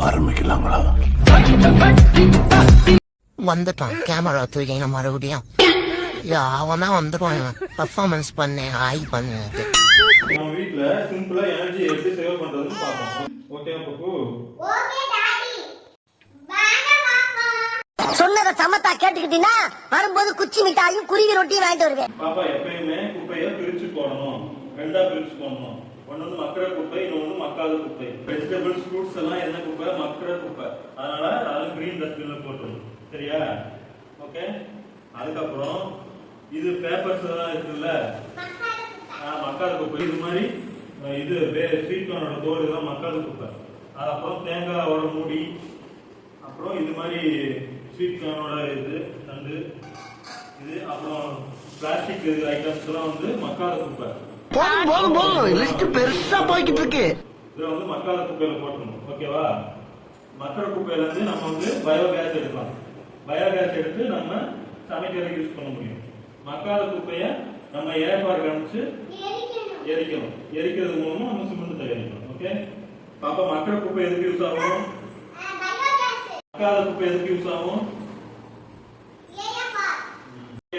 ஆரம்பிக்கலாங்களா? வந்துட்டான் கேமரா தூக்கின மறுபடியும். அவன் தான் வந்துடுவான் பர்ஃபார்மன்ஸ் பண்ணு ஹாய் பண்ணு. நம்ம வீட்ல சிம்பிளா எனர்ஜி எப்படி சேவ் பண்றதுன்னு பாப்போம். ஓகே பப்பு? Okay daddy. வாங்க பாப்பா. சொன்னத சமத்தா கேட்டுக்கிட்டீனா வரும்போது குச்சி மிட்டாயும் குருவி ரொட்டியும் வாங்கிட்டு வருவேன். பாப்பா எப்பயுமே குப்பையை பிரிச்சு போடணும். ரெண்டா பிரிச்சு போடணும். ஒன்னு வந்து மக்கிற குப்பை, இன்னொன்னு மக்காத குப்பை. வெஜிடபிள்ஸ், ஃப்ரூட்ஸ் எல்லாம் என்ன குப்பை? மக்கிற குப்பை. அதனால அதெல்லாம் கிரீன் டஸ்ட்பின்ல போட்டுறணும். சரியா? ஓகே? அதுக்கப்புறம் இது பேப்பர்ஸ் எல்லாம் இருக்குல்ல, மக்காத குப்பை. இது மாதிரி இது ஸ்வீட் கார்னோட தோல் இதெல்லாம் மக்காத குப்பை. அப்புறம் தேங்காயோட மூடி, அப்புறம் இது மாதிரி ஸ்வீட் கார்னோட இது தண்டு, இது அப்புறம் பிளாஸ்டிக் ஐட்டம்ஸ் எல்லாம் வந்து மக்காத குப்பை. லிஸ்ட் பெருசா போய்கிட்டு இருக்கு. இதை வந்து மக்காத குப்பையில போட்டணும். ஓகேவா? மக்கிற குப்பையில இருந்து நம்ம வந்து பயோகேஸ் எடுக்கலாம். பயோகேஸ் எடுத்து நம்ம சமைக்கிறதுக்கு யூஸ் பண்ண முடியும். மக்காத குப்பையை நம்ம ஏர்பார் காமிச்சு எரிக்கணும். எரிக்கிறது மூலமா நம்ம சிமெண்ட் தயாரிக்கணும். ஓகே? பாப்பா மக்கிற குப்பை எதுக்கு யூஸ் ஆகும்? மக்காத குப்பை எதுக்கு யூஸ் ஆகும்?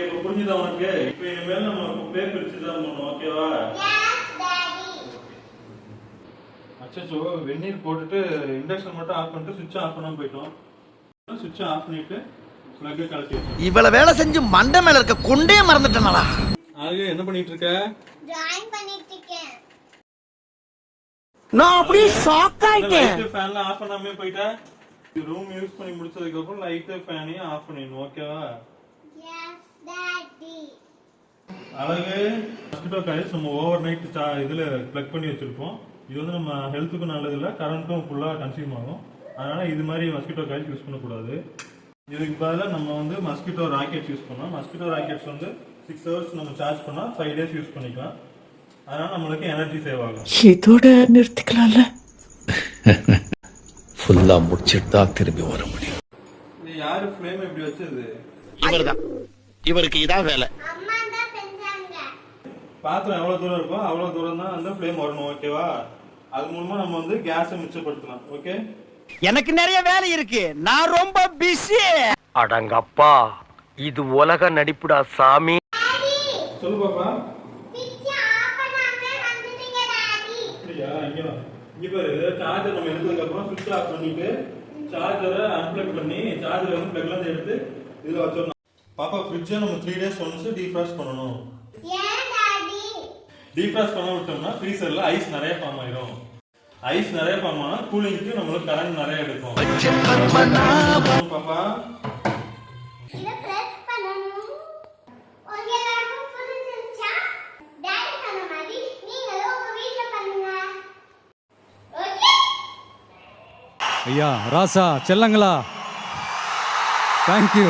இப்ப புரிஞ்சுதா உனக்கு? இப்ப இனிமேல் நம்ம குப்பையை பிரிச்சுதான் பண்ணணும். ஓகேவா? அச்சோ, வெந்நீர் போட்டுட்டு இண்டக்ஷன் மட்டும் ஆஃப் பண்ணிட்டு சுவிட்ச் ஆஃப் பண்ணாம போயிட்டோம். சுவிட்ச் ஆஃப் பண்ணிட்டு பிளக் கழட்டி வச்சோம். இவ்வளவு வேலை செஞ்சு மண்டை மேல இருக்க கொண்டே மறந்துட்டேனடா. ஆக என்ன பண்ணிட்டு இருக்க? டிராயிங் பண்ணிட்டு இருக்கேன். நான் அப்படியே ஷாக் ஆயிட்டேன். லைட் ஃபேன்ல ஆஃப் பண்ணாம போயிட்டா. ரூம் யூஸ் பண்ணி முடிச்சதுக்கு அப்புறம் லைட் ஃபேனையும் ஆஃப் பண்ணிடணும். ஓகேவா? Yes daddy. அழகு மஸ்கிட்டோ காயில்ஸ் நம்ம ஓவர் நைட் இதுல பிளக் பண்ணி வச்சிருப்போம். இது வந்து நம்ம ஹெல்த்துக்கும் நல்லது இல்லை, கரண்ட்டும் ஃபுல்லா கன்சியூம் ஆகும். அதனால இது மாதிரி மஸ்கிட்டோ காயில்ஸ் யூஸ் பண்ணக்கூடாது. இதுக்கு பதிலாக நம்ம வந்து மஸ்கிட்டோ ராக்கெட்ஸ் யூஸ் பண்ணோம். மஸ்கிட்டோ ராக்கெட்ஸ் வந்து 6 hours நம்ம சார்ஜ் பண்ணா 5 days யூஸ் பண்ணிக்கலாம். அதனால நம்மளுக்கு எனர்ஜி சேவ் ஆகும். இதோட நிறுத்திக்கலாம்ல. ஃபுல்லா முடிச்சிட்டு தான் திரும்பி வர முடியும். இது யாரு ஃப்ளேம் இப்படி வச்சது? இவர்தான். இவருக்கு இதான் வேலை. அம்மா தான் செஞ்சாங்க. பாத்திரம் எவ்வளவு தூரம் இருக்கோ அவ்வளவு தூரம் தான் அந்த ஃப்ளேம் வரணும். ஓகேவா? அது மூலமா நம்ம வந்து கேஸை மிச்சப்படுத்தலாம். ஓகே? எனக்கு நிறைய வேலை இருக்கு, நான் ரொம்ப பிஸி. அடங்கப்பா, இது உலக நடிப்புடா சாமி. சொல்லு பாப்பா. ஸ்விட்ச் ஆஃப் பண்ணாம வந்துட்டீங்க டாடி. அப்படியா? இங்க பாரு, சார்ஜர் நம்ம எடுத்ததுக்கு அப்புறம் ஸ்விட்ச் ஆஃப் பண்ணிட்டு சார்ஜரை அன்பிளக் பண்ணி சார்ஜரை வந்து பிளக்ல இருந்து எடுத்து இதுல வச்சிடணும். பாப்பா ஃப்ரிட்ஜை நம்ம 3 days ஒன்ஸ் டீஃப்ராஸ்ட் பண்ணணும். ஏன் டாடி? டீஃப்ராஸ்ட் பண்ண விட்டோம்னா ஃப்ரீசர்ல ஐஸ் நிறைய ஃபார்ம் ஆயிடும். ஐஸ் நிறைய ஃபார்ம் ஆனா கூலிங்க்கு நம்மளுக்கு கரண்ட் நிறைய எடுக்கும். பாப்பா இத பிரஸ் பண்ணனும். உங்க எல்லாருக்கும் புரிஞ்சிருச்சா? டாடி சொன்ன மாதிரி நீங்களும் உங்க வீட்ல பண்ணுங்க. ஓகே? ஐயா ராசா செல்லங்களா, தேங்க்யூ.